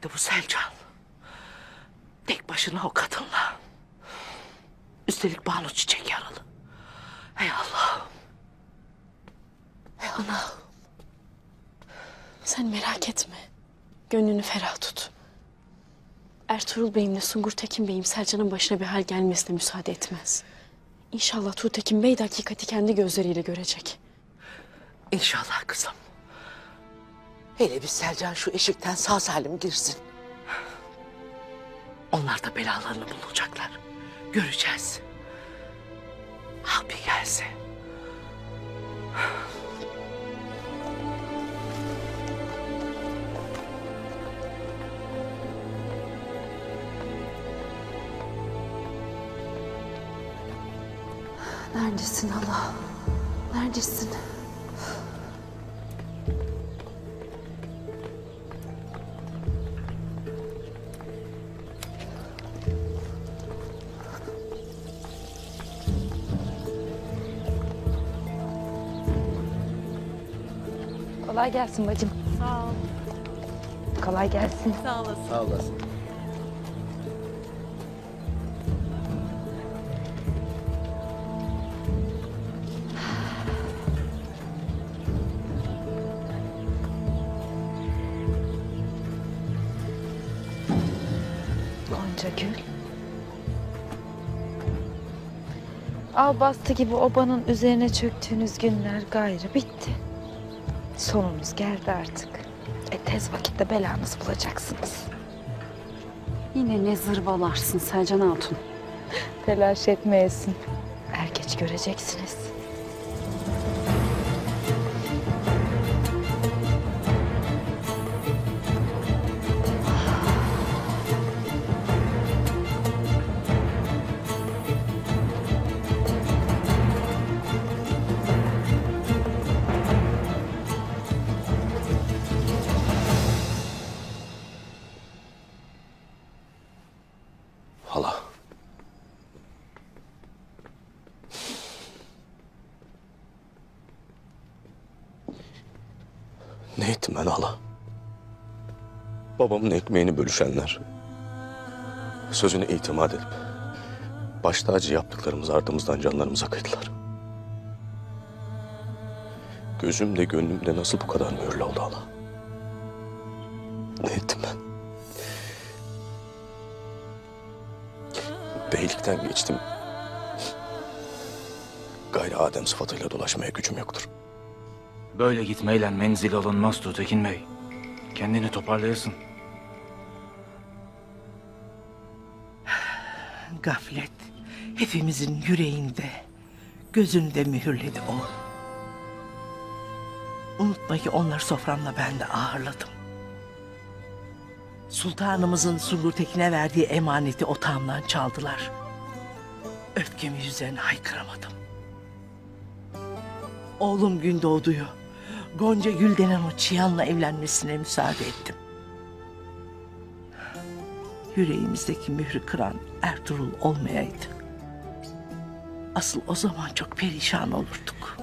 nerede bu Selcan? Tek başına o kadınla. Üstelik Banu Çiçek yaralı. Hey Allah. Hey Ana. Sen merak etme. Gönlünü ferah tut. Ertuğrul Bey'imle Sungur Tekin Bey'im Selcan'ın başına bir hal gelmesine müsaade etmez. İnşallah Tuğtekin Bey de hakikati kendi gözleriyle görecek. İnşallah kızım. Hele bir Selcan şu eşikten sağ salim girsin. Onlar da belalarını bulacaklar. Göreceğiz. Abi gelse. Neredesin Allah? Neredesin? Kolay gelsin bacım. Sağ ol. Kolay gelsin. Sağ olasın. Sağ olasın. Gonca Gül. Al bastı gibi obanın üzerine çöktüğünüz günler gayrı bitti. Sonunuz geldi artık. Tez vakitte belanızı bulacaksınız. Yine ne zırvalarsın Selcan Hatun. Telaş etmeyesin. Er geç göreceksiniz. Hala. Ne ettim ben hala? Babamın ekmeğini bölüşenler. Sözüne itimat edip baş tacı yaptıklarımız ardımızdan canlarımıza kıydılar. Gözümde gönlümde nasıl bu kadar mühürlü oldu hala? Ne ettim ben? Beylikten geçtim. Gayrı Adem sıfatıyla dolaşmaya gücüm yoktur. Böyle gitmeyle menzil alınmaz Tuğtekin Bey. Kendini toparlayasın. Gaflet hepimizin yüreğinde, gözünde mühürledi o. Unutma ki onları soframla ben de ağırladım. Sultanımızın Sungur Tekin'e verdiği emaneti otağımdan çaldılar. Öfkemi yüzlerine haykıramadım. Oğlum Gündoğdu'yu Gonca Gül denen o çıyanla evlenmesine müsaade ettim. Yüreğimizdeki mührü kıran Ertuğrul olmayaydı. Asıl o zaman çok perişan olurduk.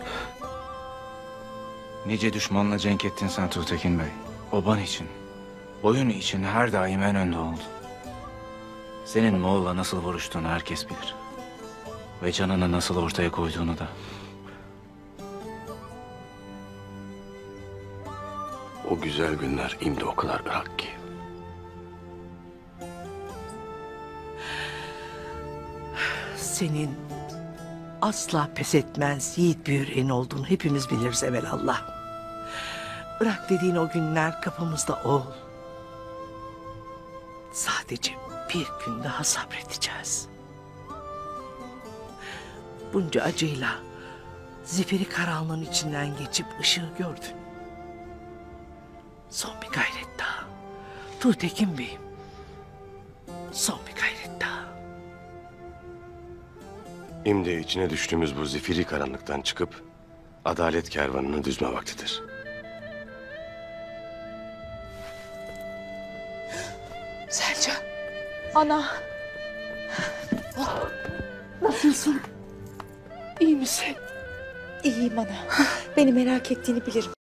Nice düşmanla cenk ettin sen Tuğtekin Bey. Oban için, boyun için her daim en önde oldun. Senin Moğol'la nasıl vuruştuğunu herkes bilir. Ve canını nasıl ortaya koyduğunu da. O güzel günler imdi o kadar ırak ki. Senin asla pes etmez yiğit bir yüreğin olduğunu hepimiz biliriz evelallah. Bırak dediğin o günler kapımızda oğul. Sadece bir gün daha sabredeceğiz. Bunca acıyla zifiri karanlığın içinden geçip ışığı gördün. Son bir gayret daha. Tuğtekin Bey'im. Son bir gayret daha. İmdi içine düştüğümüz bu zifiri karanlıktan çıkıp adalet kervanını düzme vaktidir. Selcan. Ana. Nasılsın? İyi misin? İyiyim ana. Beni merak ettiğini bilirim.